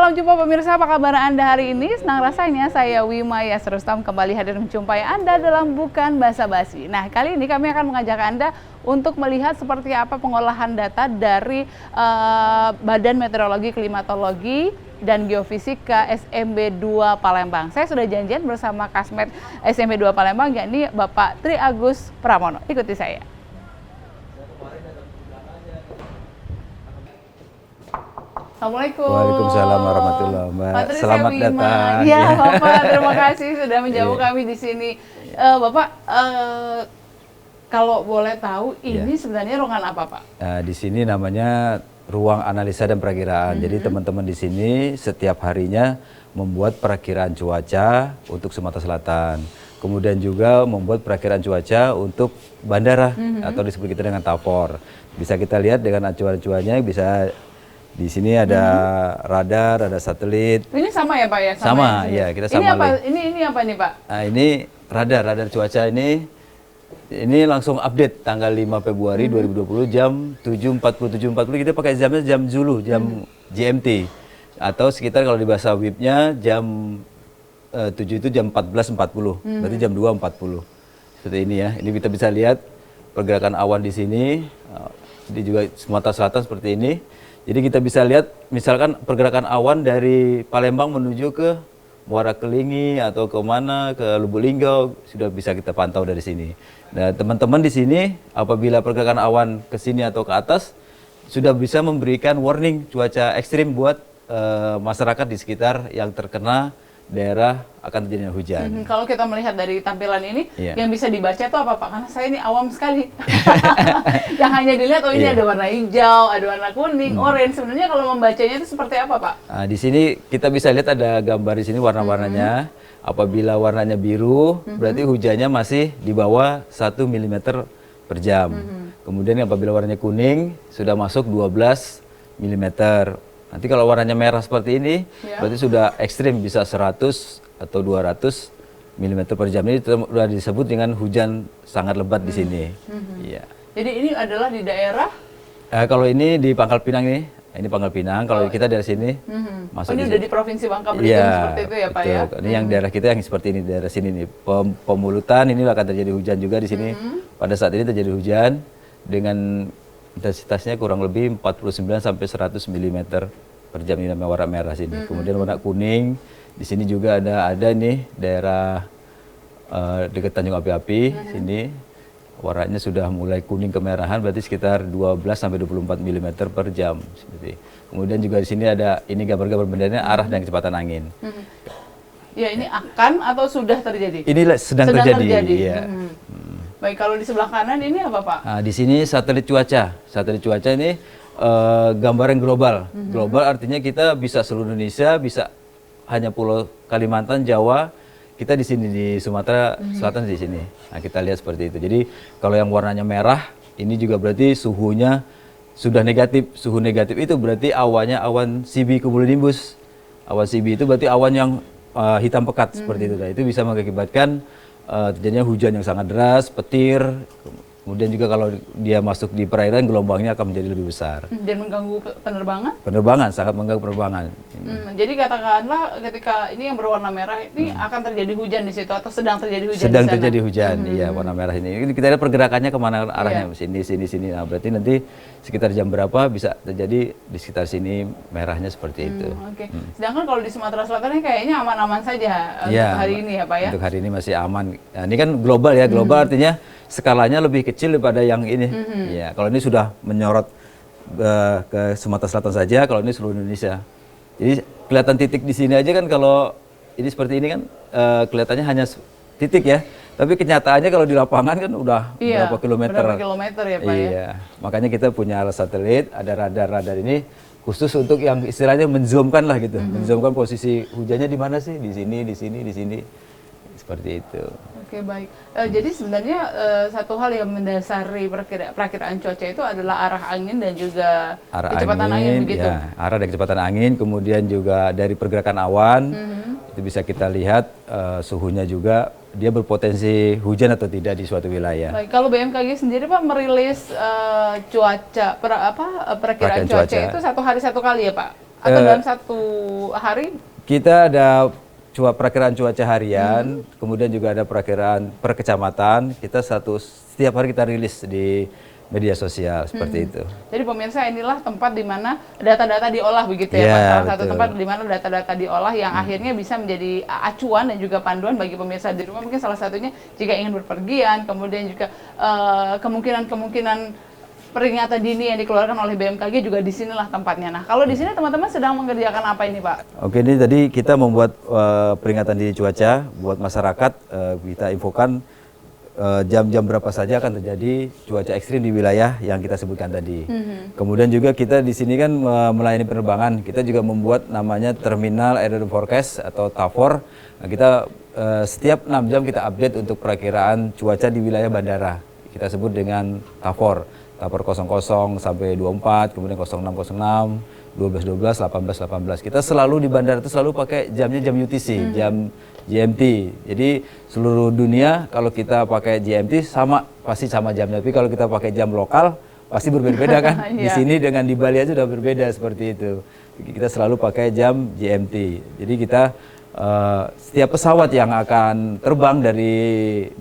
salam jumpa pemirsa, apa kabar Anda hari ini? Senang rasanya saya Wima Yas Rustam kembali hadir menjumpai Anda dalam Bukan Basa-Basi. Nah, kali ini kami akan mengajak Anda untuk melihat seperti apa pengolahan data dari Badan Meteorologi, Klimatologi, dan Geofisika SMB 2 Palembang. Saya sudah janjian bersama Kasmet SMB 2 Palembang, yakni Bapak Tri Agus Pramono. Ikuti saya. Assalamualaikum. Waalaikumsalam warahmatullahi wabarakatuh. Selamat datang. Ya, Bapak, terima kasih sudah menjawab kami di sini. Bapak, kalau boleh tahu, ini sebenarnya ruangan apa, Pak? Di sini namanya ruang analisa dan perakiraan. Jadi teman-teman di sini setiap harinya membuat perakiraan cuaca untuk Sumatera Selatan. Kemudian juga membuat perakiraan cuaca untuk bandara atau disebut kita dengan TAVOR. Bisa kita lihat dengan acuan-acuannya, bisa di sini ada radar, ada satelit. Ini sama ya, Pak ya? Sama ya, kita sama. Ini apa nih, Pak? Nah, ini radar cuaca ini langsung update tanggal 5 Februari 2020 jam 7.47.40. Kita pakai jamnya jam Zulu, jam GMT. Atau sekitar kalau di bahasa WIB-nya jam 7 itu jam 14.40. Berarti jam 2.40. Seperti ini ya. Ini kita bisa lihat pergerakan awan di sini. Ini juga Sumatera Selatan seperti ini. Jadi kita bisa lihat misalkan pergerakan awan dari Palembang menuju ke Muara Kelingi atau ke mana, ke Lubuk Linggau, sudah bisa kita pantau dari sini. Nah, teman-teman di sini apabila pergerakan awan ke sini atau ke atas sudah bisa memberikan warning cuaca ekstrim buat masyarakat di sekitar yang terkena daerah akan terjadinya hujan. Kalau kita melihat dari tampilan ini, yang bisa dibaca itu apa, Pak? Karena saya ini awam sekali. Yang hanya dilihat, ini ada warna hijau, ada warna kuning, orange. Sebenarnya kalau membacanya itu seperti apa, Pak? Nah, di sini kita bisa lihat ada gambar di sini warna-warnanya. Apabila warnanya biru, berarti hujannya masih di bawah 1 mm per jam. Kemudian apabila warnanya kuning, sudah masuk 12 mm. Nanti kalau warnanya merah seperti ini, berarti sudah ekstrim, bisa 100 atau 200 mm per jam. Ini sudah disebut dengan hujan sangat lebat di sini. Iya. Jadi ini adalah di daerah? Kalau ini di Pangkal Pinang ini Pangkal Pinang. Kalau kita dari sini, masuk ini udah di Provinsi Bangka Belitung seperti itu ya, Pak ya? Ini yang daerah kita yang seperti ini, daerah sini nih. Pemulutan ini akan terjadi hujan juga di sini. Pada saat ini terjadi hujan dengan intensitasnya kurang lebih 49 sampai 100 mm per jam. Ini namanya warna merah sini. Kemudian warna kuning di sini juga ada nih daerah dekat Tanjung Api-Api sini. Warnanya sudah mulai kuning kemerahan, berarti sekitar 12 sampai 24 mm per jam seperti. Kemudian juga di sini ada ini gambar-gambar benderanya arah dan kecepatan angin. Ya, ini akan atau sudah terjadi? Ini sedang terjadi. Ya. Baik, kalau di sebelah kanan ini apa, Pak? Nah, di sini satelit cuaca. Satelit cuaca ini gambaran global. Global artinya kita bisa seluruh Indonesia, bisa hanya Pulau Kalimantan, Jawa. Kita di sini di Sumatera Selatan di sini. Nah, kita lihat seperti itu. Jadi kalau yang warnanya merah, ini juga berarti suhunya sudah negatif. Suhu negatif itu berarti awannya awan CB cumulonimbus. Awan CB itu berarti awan yang hitam pekat seperti itu. Nah, itu bisa mengakibatkan terjadinya hujan yang sangat deras, petir. Kemudian juga kalau dia masuk di perairan, gelombangnya akan menjadi lebih besar. Dan mengganggu penerbangan? Penerbangan, sangat mengganggu penerbangan. Jadi katakanlah ketika ini yang berwarna merah, ini akan terjadi hujan di situ atau sedang terjadi hujan sedang di sana? Terjadi hujan, iya, warna merah ini. Kita lihat pergerakannya kemana arahnya, sini. Nah, berarti nanti sekitar jam berapa bisa terjadi di sekitar sini merahnya seperti itu. Sedangkan kalau di Sumatera Selatan ini kayaknya aman-aman saja untuk hari ini ya, Pak ya? Untuk hari ini masih aman. Nah, ini kan global ya, global artinya skalanya lebih kecil daripada yang ini. Ya, kalau ini sudah menyorot ke Sumatera Selatan saja, kalau ini seluruh Indonesia. Jadi kelihatan titik di sini aja kan, kalau ini seperti ini kan kelihatannya hanya titik ya. Tapi kenyataannya kalau di lapangan kan udah berapa kilometer. Berapa kilometer ya, Pak ya? Makanya kita punya alat satelit, ada radar-radar ini khusus untuk yang istilahnya menzoomkan lah gitu. Menzoomkan posisi hujannya di mana sih? Di sini. Seperti itu. Oke, baik. Jadi sebenarnya satu hal yang mendasari perakiraan cuaca itu adalah arah angin dan juga kecepatan angin begitu. Ya, arah dan kecepatan angin, kemudian juga dari pergerakan awan itu bisa kita lihat suhunya juga dia berpotensi hujan atau tidak di suatu wilayah. Baik, kalau BMKG sendiri Pak merilis cuaca perakiraan cuaca itu satu hari satu kali ya Pak? Atau dalam satu hari? Kita ada perakiraan cuaca harian, kemudian juga ada perakiraan per kecamatan. Kita setiap hari kita rilis di media sosial seperti itu. Jadi pemirsa, inilah tempat di mana data-data diolah begitu ya, Iya, Pak. Salah satu betul. tempat di mana data-data diolah yang akhirnya bisa menjadi acuan dan juga panduan bagi pemirsa di rumah. Mungkin salah satunya jika ingin berpergian, kemudian juga kemungkinan peringatan dini yang dikeluarkan oleh BMKG juga di sinilah tempatnya. Nah, kalau di sini teman-teman sedang mengerjakan apa ini, Pak? Oke, ini tadi kita membuat peringatan dini cuaca buat masyarakat. Kita infokan jam-jam berapa saja akan terjadi cuaca ekstrim di wilayah yang kita sebutkan tadi. Kemudian juga kita di sini kan melayani penerbangan. Kita juga membuat namanya Terminal Air Forecast atau TAFOR. Nah, kita setiap 6 jam kita update untuk perakiraan cuaca di wilayah bandara. Kita sebut dengan TAFOR. TAFOR 00 sampai 24, kemudian 0606, 1212, 1818. Kita selalu di bandara itu selalu pakai jamnya jam UTC, jam GMT. Jadi seluruh dunia kalau kita pakai GMT pasti sama jamnya. Tapi kalau kita pakai jam lokal pasti berbeda-beda kan. Di sini dengan di Bali aja sudah berbeda seperti itu. Kita selalu pakai jam GMT. Jadi kita setiap pesawat yang akan terbang dari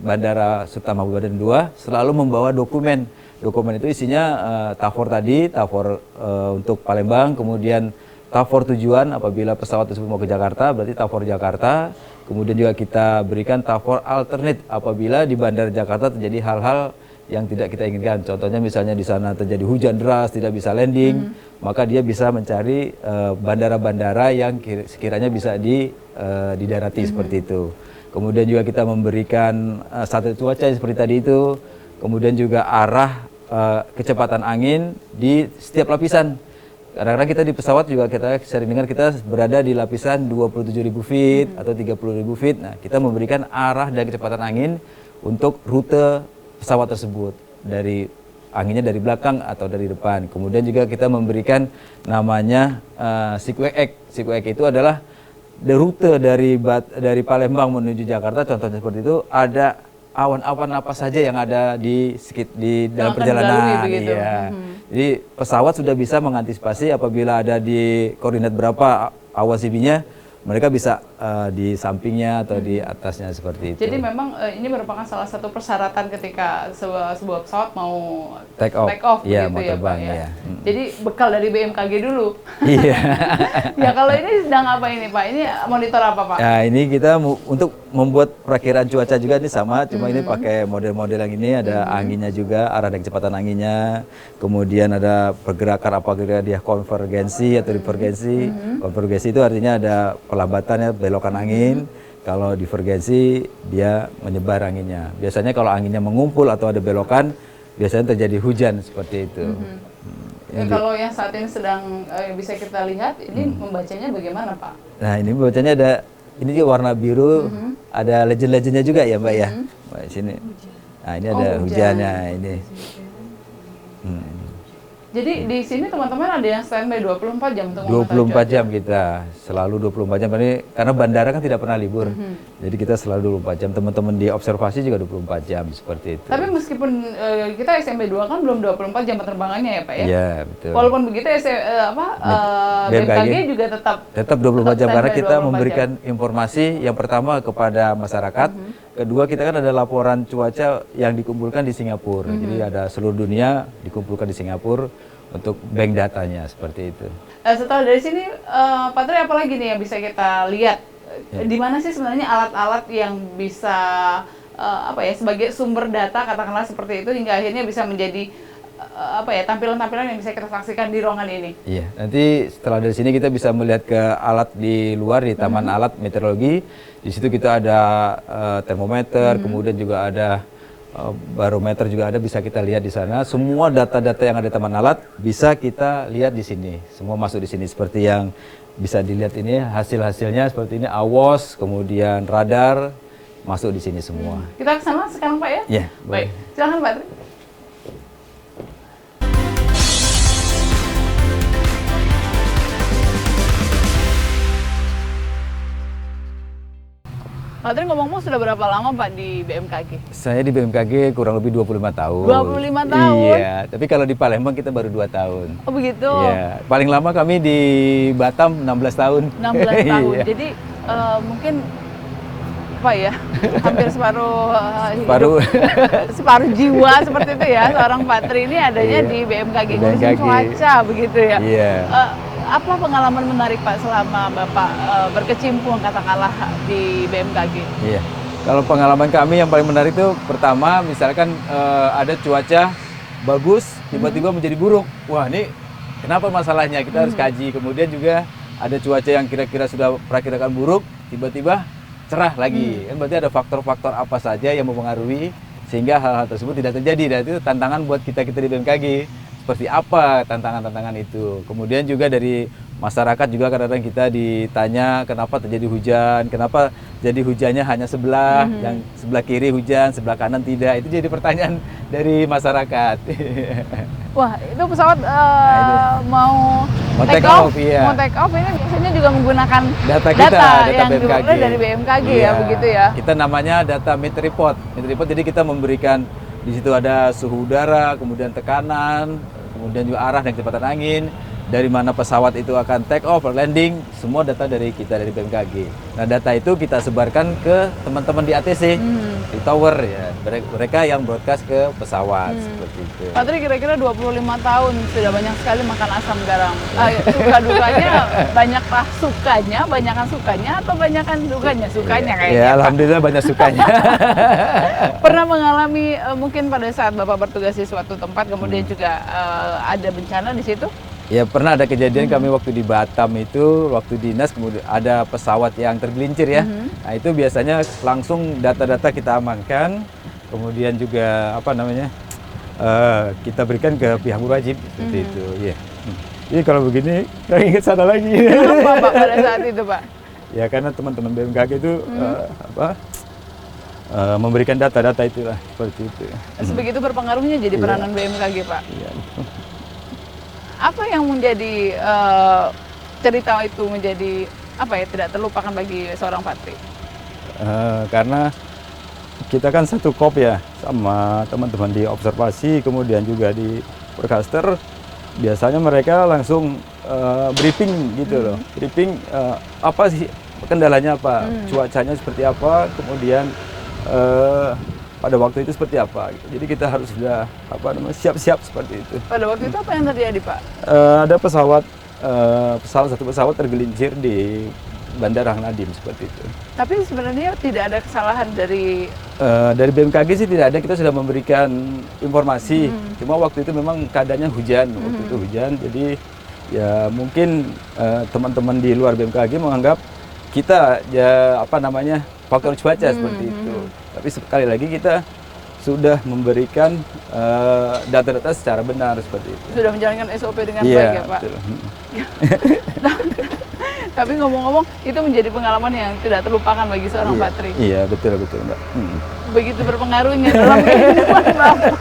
Bandara Suta Mabubadan II selalu membawa dokumen. Dokumen itu isinya TAFOR tadi, TAFOR untuk Palembang, kemudian TAFOR tujuan apabila pesawat tersebut mau ke Jakarta, berarti TAFOR Jakarta. Kemudian juga kita berikan TAFOR alternate apabila di Bandara Jakarta terjadi hal-hal yang tidak kita inginkan. Contohnya misalnya di sana terjadi hujan deras, tidak bisa landing, maka dia bisa mencari bandara-bandara yang sekiranya bisa didarati seperti itu. Kemudian juga kita memberikan satelit cuaca seperti tadi itu, kemudian juga arah kecepatan angin di setiap lapisan. Kadang-kadang kita di pesawat juga kita sering dengar kita berada di lapisan 27.000 feet atau 30.000 feet. Nah, kita memberikan arah dan kecepatan angin untuk rute pesawat tersebut, dari anginnya dari belakang atau dari depan. Kemudian juga kita memberikan namanya Sequake. Sequake itu adalah rute dari Palembang menuju Jakarta. Contohnya seperti itu, ada awan-awan apa saja yang ada di dalam perjalanan. Iya. Jadi pesawat sudah bisa mengantisipasi apabila ada di koordinat berapa awan CB-nya, mereka bisa di sampingnya atau di atasnya seperti itu. Jadi memang ini merupakan salah satu persyaratan ketika sebuah pesawat mau take off ya, gitu mau terbang, ya, Pak, ya. Jadi bekal dari BMKG dulu. Iya. Ya, kalau ini sedang apa ini, Pak? Ini monitor apa, Pak? Nah, ini kita untuk membuat perakiraan cuaca juga ini sama, cuma ini pakai model-model yang ini, ada anginnya juga, arah dan kecepatan anginnya, kemudian ada pergerakan apabila dia konvergensi atau divergensi. Konvergensi itu artinya ada pelambatannya, belokan angin. Kalau divergensi dia menyebar anginnya. Biasanya kalau anginnya mengumpul atau ada belokan, biasanya terjadi hujan seperti itu. Kalau yang saat ini sedang bisa kita lihat, ini membacanya bagaimana, Pak? Nah, ini membacanya ada, ini juga warna biru, ada legend-legendnya juga ya, Mbak ya. Mbak, sini. Nah, ini ada hujannya ini. Jadi di sini teman-teman ada yang standby 24 jam untuk 24 jam kita, selalu 24 jam. Karena bandara kan tidak pernah libur. Jadi kita selalu 24 jam. Teman-teman di observasi juga 24 jam seperti itu. Tapi meskipun kita SMB2 kan belum 24 jam penerbangannya ya, Pak ya? Iya, betul. Walaupun begitu BMKG juga tetap 24 jam karena kita memberikan informasi yang pertama kepada masyarakat. Kedua, kita kan ada laporan cuaca yang dikumpulkan di Singapura. Jadi ada seluruh dunia dikumpulkan di Singapura untuk bank datanya seperti itu. Setelah dari sini, Pak Tri, apa lagi nih yang bisa kita lihat? Di mana sih sebenarnya alat-alat yang bisa sebagai sumber data, katakanlah seperti itu, hingga akhirnya bisa menjadi tampilan-tampilan yang bisa kita saksikan di ruangan ini? Iya, nanti setelah dari sini kita bisa melihat ke alat di luar, di taman alat meteorologi. Di situ kita ada termometer, kemudian juga ada barometer juga ada, bisa kita lihat di sana. Semua data-data yang ada di taman alat bisa kita lihat di sini. Semua masuk di sini seperti yang bisa dilihat ini, hasil-hasilnya seperti ini, AWOS, kemudian radar masuk di sini semua. Kita ke sana sekarang, Pak ya? Iya, baik. Silakan, Pak Tri. Pak Tri ngomong-ngomong sudah berapa lama Pak di BMKG? Saya di BMKG kurang lebih 25 tahun. 25 tahun? Iya, tapi kalau di Palembang kita baru 2 tahun. Oh begitu? Iya, paling lama kami di Batam 16 tahun. 16 tahun. Iya. Jadi mungkin apa ya? Hampir separuh Separuh. separuh jiwa seperti itu ya. Seorang Pak Tri ini adanya Iya. di BMKG, Di ngurusin BMKG. cuaca begitu ya. Iya. Apa pengalaman menarik Pak selama Bapak berkecimpung katakanlah di BMKG? Iya. Kalau pengalaman kami yang paling menarik itu pertama misalkan ada cuaca bagus tiba-tiba menjadi buruk. Wah, ini kenapa masalahnya? Kita harus kaji. Kemudian juga ada cuaca yang kira-kira sudah perakirakan buruk tiba-tiba cerah lagi. Kan berarti ada faktor-faktor apa saja yang mempengaruhi sehingga hal-hal tersebut tidak terjadi. Dan itu tantangan buat kita-kita di BMKG. Seperti apa tantangan-tantangan itu. Kemudian juga dari masyarakat juga kadang-kadang kita ditanya kenapa terjadi hujan, kenapa jadi hujannya hanya sebelah, yang sebelah kiri hujan, sebelah kanan tidak. Itu jadi pertanyaan dari masyarakat. Wah, itu pesawat mau take off, iya. Mau take off ini biasanya juga menggunakan Data kita, yang BMKG. diperoleh dari BMKG ya, Iya. begitu ya. Kita namanya data meet report. Meet report jadi kita memberikan di situ ada suhu udara, kemudian tekanan, kemudian juga arah dan kecepatan angin, dari mana pesawat itu akan take off or landing, semua data dari kita dari BMKG. Nah, data itu kita sebarkan ke teman-teman di ATC, di tower ya. Mereka yang broadcast ke pesawat seperti itu. Pak Tri kira-kira 25 tahun sudah banyak sekali makan asam garam. Suka-dukanya banyakkah sukanya, banyakan sukanya atau banyakan dukanya? Sukanya kayaknya. Ya, Pak. alhamdulillah banyak sukanya. Pernah mengalami mungkin pada saat Bapak bertugas di suatu tempat kemudian juga ada bencana di situ? Ya, pernah ada kejadian kami waktu di Batam itu, waktu dinas kemudian ada pesawat yang tergelincir ya. Nah, itu biasanya langsung data-data kita amankan, kemudian juga apa namanya kita berikan ke pihak berwajib seperti itu. Ya. Jadi kalau begini, nggak ingat sana lagi. Kenapa Pak pada saat itu Pak? Ya karena teman-teman BMKG itu memberikan data-data itulah seperti itu. Sebegitu berpengaruhnya jadi peranan BMKG Pak. Iya. Apa yang menjadi cerita itu menjadi apa ya tidak terlupakan bagi seorang Pak Tri? Karena kita kan satu kop ya sama teman-teman di observasi, kemudian juga di forecaster. Biasanya mereka langsung briefing gitu loh, briefing apa sih kendalanya apa, cuacanya seperti apa, kemudian pada waktu itu seperti apa. Jadi kita harus sudah siap-siap seperti itu. Pada waktu itu apa yang terjadi Pak? Ada satu pesawat tergelincir di Bandara Hang Nadiem seperti itu. Tapi sebenarnya tidak ada kesalahan dari BMKG sih tidak ada, kita sudah memberikan informasi. Cuma waktu itu memang keadaannya hujan, waktu itu hujan. Jadi ya mungkin teman-teman di luar BMKG menganggap kita ya faktor cuaca seperti itu. Tapi sekali lagi kita sudah memberikan data-data secara benar seperti itu. Sudah menjalankan SOP dengan Iya, baik ya Pak. betul. Tapi ngomong-ngomong itu menjadi pengalaman yang tidak terlupakan bagi seorang Pak Tri. Iya, betul Mbak. Begitu berpengaruhnya dalam kehidupan Bapak.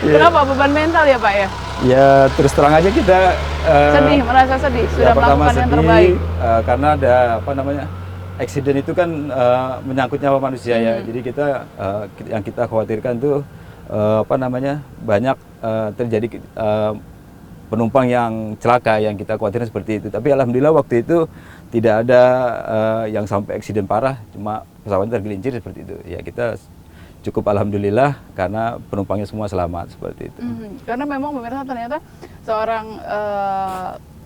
Kenapa beban mental ya Pak ya? Ya terus terang aja kita Sedih, merasa sedih sudah pertama melakukan yang sedih, terbaik. Karena ada accident itu kan menyangkut nyawa manusia ya. Jadi kita yang kita khawatirkan tuh banyak terjadi penumpang yang celaka, yang kita khawatirkan seperti itu. Tapi alhamdulillah waktu itu tidak ada yang sampai accident parah, cuma pesawatnya tergelincir seperti itu. Ya kita cukup alhamdulillah karena penumpangnya semua selamat seperti itu. Karena memang pemirsa ternyata seorang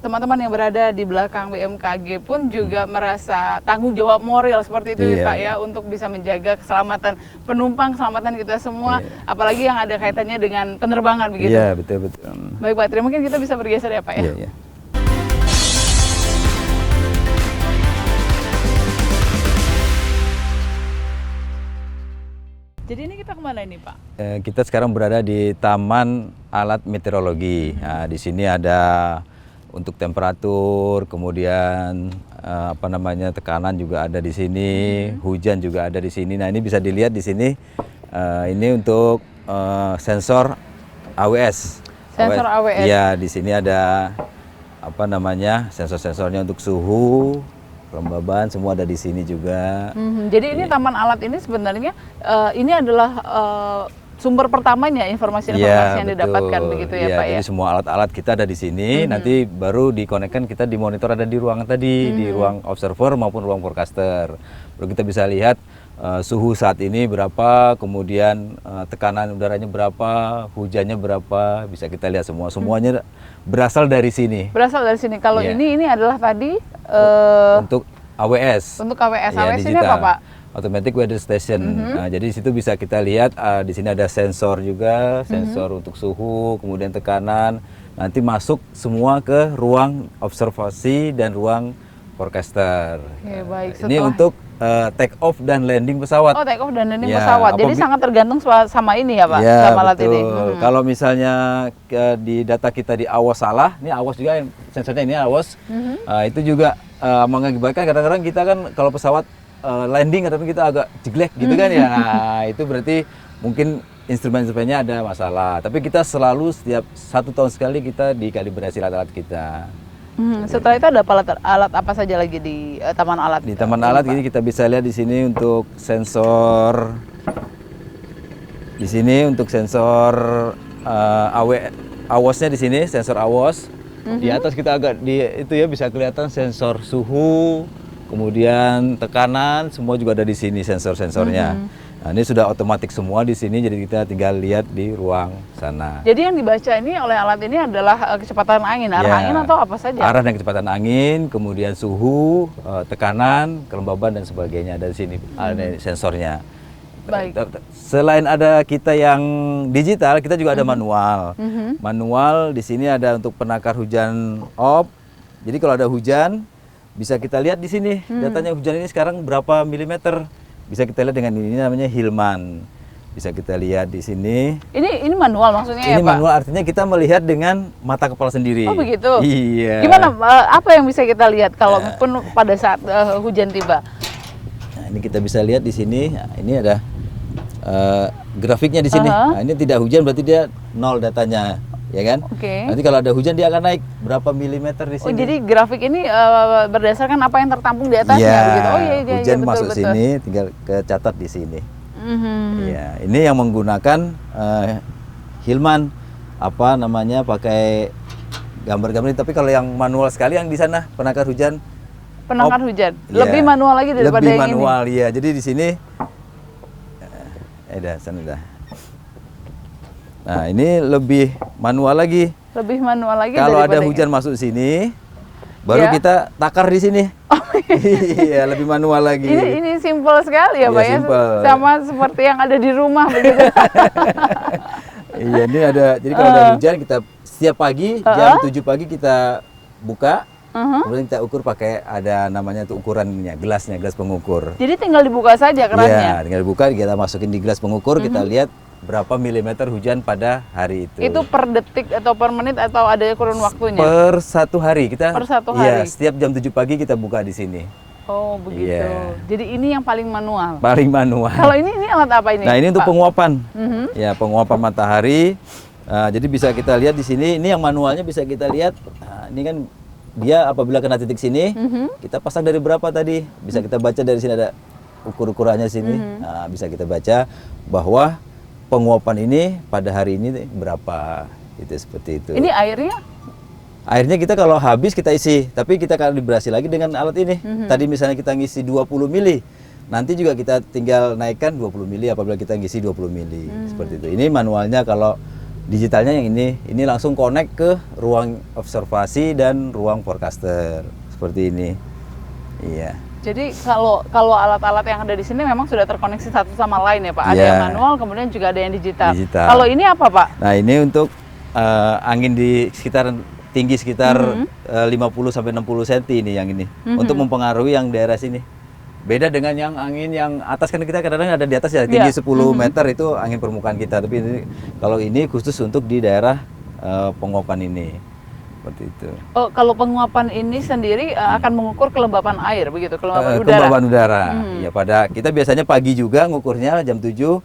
teman-teman yang berada di belakang BMKG pun juga merasa tanggung jawab moral seperti itu Iya, Pak ya, untuk bisa menjaga keselamatan penumpang, keselamatan kita semua, apalagi yang ada kaitannya dengan penerbangan begitu. Iya, betul. Baik Pak Tri, mungkin kita bisa bergeser ya Pak ya. Iya. Jadi ini kita kemana ini Pak? Kita sekarang berada di Taman Alat Meteorologi. Nah, di sini ada untuk temperatur, kemudian tekanan juga ada di sini, hujan juga ada di sini. Nah, ini bisa dilihat di sini. Ini untuk sensor AWS. Sensor AWS. Iya, di sini ada sensor-sensornya untuk suhu, kelembaban semua ada di sini juga. Jadi ini taman alat ini sebenarnya ini adalah sumber pertamanya informasi-informasi yang didapatkan begitu ya, Pak ya. Jadi semua alat-alat kita ada di sini, nanti baru dikonekkan kita dimonitor ada di ruangan tadi, di ruang observer maupun ruang forecaster. Baru kita bisa lihat suhu saat ini berapa, kemudian tekanan udaranya berapa, hujannya berapa, bisa kita lihat semua. Semuanya berasal dari sini. Berasal dari sini. Kalau ini adalah tadi untuk AWS. Untuk AWS. Ya, AWS ini apa, Pak? Automatic Weather Station. Nah, jadi di situ bisa kita lihat di sini ada sensor juga, sensor untuk suhu, kemudian tekanan. Nanti masuk semua ke ruang observasi dan ruang forecaster. Oke, baik. Ini untuk take off dan landing pesawat. Oh, take off dan landing pesawat. Jadi sangat tergantung sama ini ya, Pak, ya, sama alat ini. Kalau misalnya di data kita di AWOS salah, ini AWOS juga yang sensornya ini AWOS. Itu juga mengakibatkan kadang-kadang kita kan kalau pesawat landing atau kita agak jeglek gitu kan ya. Nah, itu berarti mungkin instrumen-instrumennya ada masalah. Tapi kita selalu setiap 1 tahun sekali kita dikalibrasi alat-alat kita. Setelah itu ada alat apa saja lagi di taman alat? Di taman alat ini kita bisa lihat di sini untuk sensor. Di sini untuk sensor AWOS-nya di sini, sensor AWOS. Di atas kita agak itu ya bisa kelihatan sensor suhu, kemudian tekanan, semua juga ada di sini sensor-sensornya. Nah, ini sudah otomatis semua di sini, jadi kita tinggal lihat di ruang sana. Jadi yang dibaca ini oleh alat ini adalah kecepatan angin, arah angin atau apa saja? Arah dan kecepatan angin, kemudian suhu, tekanan, kelembaban dan sebagainya ada di sini, ada sensornya. Baik. Selain ada kita yang digital, kita juga ada manual. Manual di sini ada untuk penakar hujan off. Jadi kalau ada hujan, bisa kita lihat di sini datanya hujan ini sekarang berapa milimeter. Bisa kita lihat dengan ini namanya Hilman. Bisa kita lihat di sini. Ini manual maksudnya ini ya, Pak? manual artinya kita melihat dengan mata kepala sendiri. Oh begitu. Iya. Gimana? Apa yang bisa kita lihat kalau pun pada saat hujan tiba? Nah, ini kita bisa lihat di sini. Nah, ini ada grafiknya di sini. Nah, ini tidak hujan berarti dia 0 datanya. Ya kan? Nanti kalau ada hujan dia akan naik berapa milimeter di sini. Oh, jadi grafik ini berdasarkan apa yang tertampung di atasnya begitu. Oh iya, hujan betul, masuk betul. Sini tinggal kecatat di sini. Ya, ini yang menggunakan Hilman apa namanya pakai gambar-gambar, tapi kalau yang manual sekali yang di sana penakar hujan. Penakar hujan. Lebih manual lagi daripada lebih yang manual, ini. Iya. Jadi di sini sana dah. Nah, ini lebih manual lagi. Lebih manual lagi. Kalau ada hujan masuk sini, baru kita takar di sini. Oh, iya, lebih manual lagi. Ini simpel sekali ya, Pak ya. Simple. Sama seperti yang ada di rumah begitu. Iya, ini ada. Jadi kalau ada hujan kita setiap pagi jam 7 pagi kita buka. Kemudian kita ukur pakai ada namanya tuh ukurannya, gelas pengukur. Jadi tinggal dibuka saja kerannya. Iya, tinggal dibuka, kita masukin di gelas pengukur, kita lihat berapa milimeter hujan pada hari itu. Itu per detik atau per menit atau ada kurun waktunya? Per 1 hari kita. Per 1 hari. Iya, setiap jam 7 pagi kita buka di sini. Oh begitu. Yeah. Jadi ini yang paling manual. Paling manual. Kalau ini alat apa ini? Nah ini untuk Pak? penguapan. Ya penguapan matahari. Jadi bisa kita lihat di sini. Ini yang manualnya bisa kita lihat. Nah, ini kan dia apabila kena titik sini, kita pasang dari berapa tadi? Bisa kita baca dari sini ada ukur-ukurannya sini. Nah, bisa kita baca bahwa penguapan ini pada hari ini berapa, itu seperti itu. Ini airnya? Airnya kita kalau habis kita isi, tapi kita kalibrasi lagi dengan alat ini. Tadi misalnya kita ngisi 20 mili, nanti juga kita tinggal naikkan 20 mili apabila kita ngisi 20 mili, seperti itu. Ini manualnya. Kalau digitalnya yang ini langsung connect ke ruang observasi dan ruang forecaster, seperti ini. Iya. Jadi kalau alat-alat yang ada di sini memang sudah terkoneksi satu sama lain ya Pak. Ada yang manual, kemudian juga ada yang digital. Kalau ini apa Pak? Nah ini untuk angin di sekitar tinggi sekitar 50 sampai 60 cm ini yang ini. Untuk mempengaruhi yang daerah sini. Beda dengan yang angin yang atas, kan kita kadang-kadang ada di atas ya, tinggi 10 meter itu angin permukaan kita. Tapi ini, kalau ini khusus untuk di daerah penguapan ini. Seperti itu. Oh, kalau penguapan ini sendiri akan mengukur kelembapan air begitu, kelembapan udara. Kelembapan udara. Ya, pada kita biasanya pagi juga ngukurnya jam 7.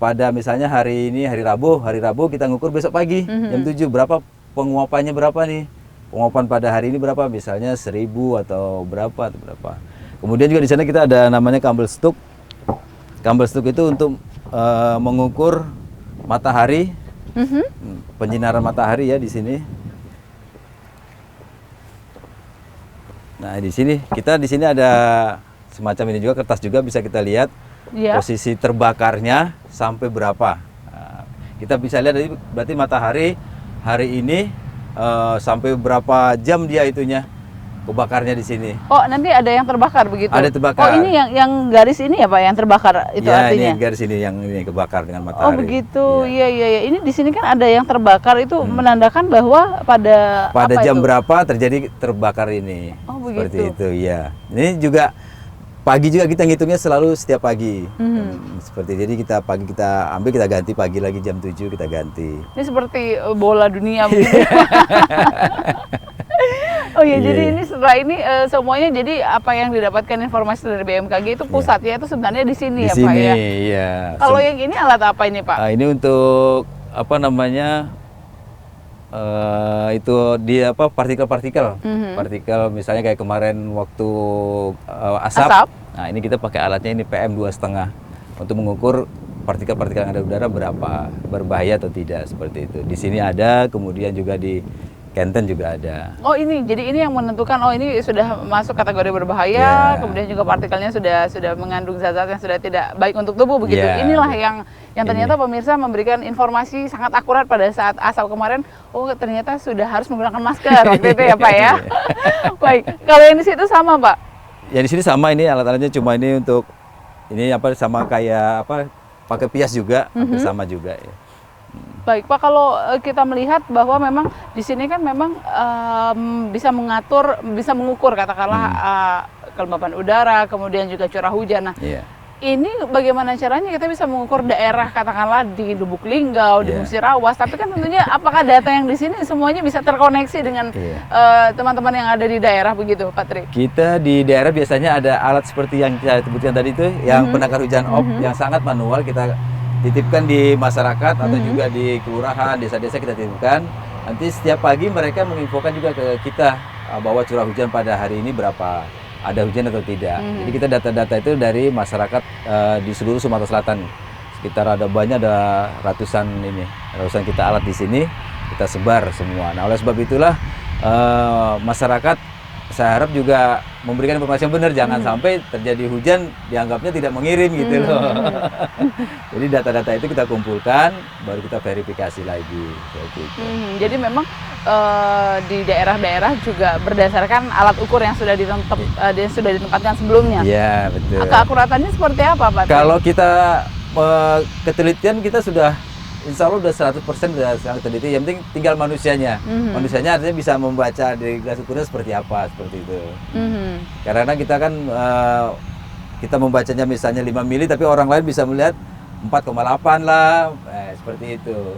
Pada misalnya hari ini hari Rabu kita ngukur besok pagi jam 7 berapa penguapannya berapa nih. pengopan pada hari ini berapa, misalnya 1000 atau berapa atau berapa. Kemudian juga di sana kita ada namanya Campbell Stuck. Campbell Stuck itu untuk mengukur matahari, penyinaran matahari ya di sini. Nah di sini ada semacam ini juga, kertas juga bisa kita lihat posisi terbakarnya sampai berapa. Nah, kita bisa lihat berarti matahari hari ini sampai berapa jam dia itunya kebakarnya di sini. Oh, nanti ada yang terbakar begitu? Ada terbakar. Oh, ini yang garis ini ya Pak, yang terbakar itu ya, artinya? Ini garis ini yang ini kebakar dengan matahari. Oh begitu, iya. Ini di sini kan ada yang terbakar itu menandakan bahwa pada jam itu? berapa terjadi terbakar ini. Oh seperti begitu. itu ya. Ini juga pagi juga kita ngitungnya selalu setiap pagi. Seperti jadi pagi kita ambil, kita ganti pagi lagi jam 7 kita ganti. Ini seperti bola dunia begitu. Oh iya, jadi ini setelah ini semuanya, jadi apa yang didapatkan informasi dari BMKG itu pusatnya itu sebenarnya di sini ya Pak ya? Iya. Kalau yang ini alat apa ini Pak? Ini untuk apa namanya, itu dia partikel-partikel. Partikel misalnya kayak kemarin waktu asap. Nah ini kita pakai alatnya ini PM 2,5 untuk mengukur partikel-partikel yang ada di udara berapa, berbahaya atau tidak, seperti itu. Di sini ada, kemudian juga di Kenten juga ada. Oh ini, jadi ini yang menentukan, oh ini sudah masuk kategori berbahaya, kemudian juga partikelnya sudah mengandung zat-zat yang sudah tidak baik untuk tubuh begitu. Inilah yang ternyata pemirsa memberikan informasi sangat akurat pada saat asap kemarin. Oh ternyata sudah harus menggunakan masker waktu itu ya Pak ya. Baik, kalau yang di situ sama Pak? Ya di sini sama, ini alat-alatnya cuma ini untuk ini sama kayak pakai pias juga, hampir sama juga ya. Baik Pak, kalau kita melihat bahwa memang di sini kan memang bisa mengukur katakanlah kelembapan udara, kemudian juga curah hujan. Nah, ini bagaimana caranya kita bisa mengukur daerah katakanlah di Lubuk Linggau, di Musirawas, tapi kan tentunya apakah data yang di sini semuanya bisa terkoneksi dengan teman-teman yang ada di daerah begitu, Pak Tri? Kita di daerah biasanya ada alat seperti yang saya sebutkan tadi itu, yang penakar hujan yang sangat manual, kita titipkan di masyarakat atau juga di kelurahan, desa-desa kita titipkan. Nanti setiap pagi mereka menginfokan juga ke kita bahwa curah hujan pada hari ini berapa, ada hujan atau tidak. Jadi kita data-data itu dari masyarakat di seluruh Sumatera Selatan. Sekitar ada ratusan kita alat di sini, kita sebar semua. Nah oleh sebab itulah masyarakat saya harap juga memberikan informasi yang benar, jangan sampai terjadi hujan dianggapnya tidak mengirim gitu loh. Jadi data-data itu kita kumpulkan, baru kita verifikasi lagi. Jadi memang di daerah-daerah juga berdasarkan alat ukur yang sudah ditempatkan sebelumnya. Iya betul. Keakuratannya seperti apa Pak? Kalau kita ketelitian kita sudah insya Allah udah 100% sudah sangat teliti, yang penting tinggal manusianya. Manusianya artinya bisa membaca dari gelas ukurnya seperti apa, seperti itu. Karena kita kan kita membacanya misalnya 5 mili, tapi orang lain bisa melihat 4,8 lah, seperti itu.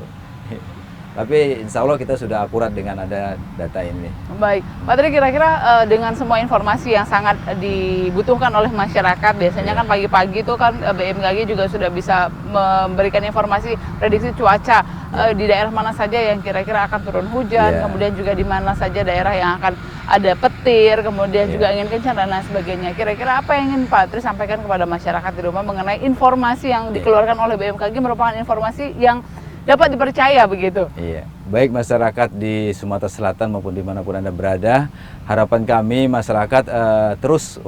Tapi insya Allah kita sudah akurat dengan ada data ini. Baik, Pak Tri, kira-kira dengan semua informasi yang sangat dibutuhkan oleh masyarakat, biasanya kan pagi-pagi itu kan BMKG juga sudah bisa memberikan informasi prediksi cuaca di daerah mana saja yang kira-kira akan turun hujan, kemudian juga di mana saja daerah yang akan ada petir, kemudian juga angin kencang dan lain sebagainya. Kira-kira apa yang ingin Pak Tri sampaikan kepada masyarakat di rumah mengenai informasi yang dikeluarkan oleh BMKG merupakan informasi yang dapat dipercaya begitu? Iya, baik masyarakat di Sumatera Selatan maupun dimanapun Anda berada, harapan kami masyarakat terus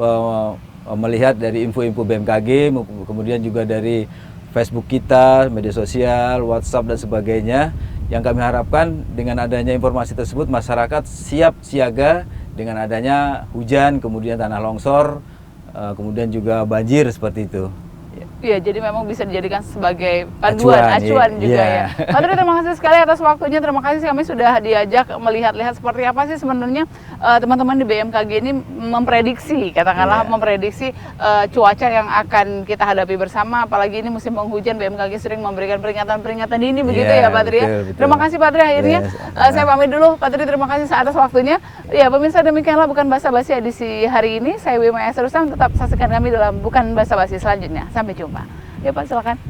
melihat dari info-info BMKG, kemudian juga dari Facebook kita, media sosial, WhatsApp dan sebagainya. Yang kami harapkan dengan adanya informasi tersebut, masyarakat siap siaga dengan adanya hujan, kemudian tanah longsor, kemudian juga banjir seperti itu. Iya, jadi memang bisa dijadikan sebagai panduan, acuan juga ya. Pak Tri, terima kasih sekali atas waktunya. Terima kasih kami sudah diajak melihat-lihat seperti apa sih sebenarnya teman-teman di BMKG ini memprediksi, katakanlah memprediksi cuaca yang akan kita hadapi bersama. Apalagi ini musim penghujan, BMKG sering memberikan peringatan-peringatan dini begitu ya Pak Tri. Betul. Terima kasih Pak Tri, akhirnya saya pamit dulu. Pak Tri, terima kasih atas waktunya. Ya pemirsa, demikianlah Bukan Basa-Basi edisi hari ini. Saya Wima Esrusam, tetap saksikan kami dalam Bukan Basa-Basi selanjutnya. Sampai jumpa. Ya Pak, silakan.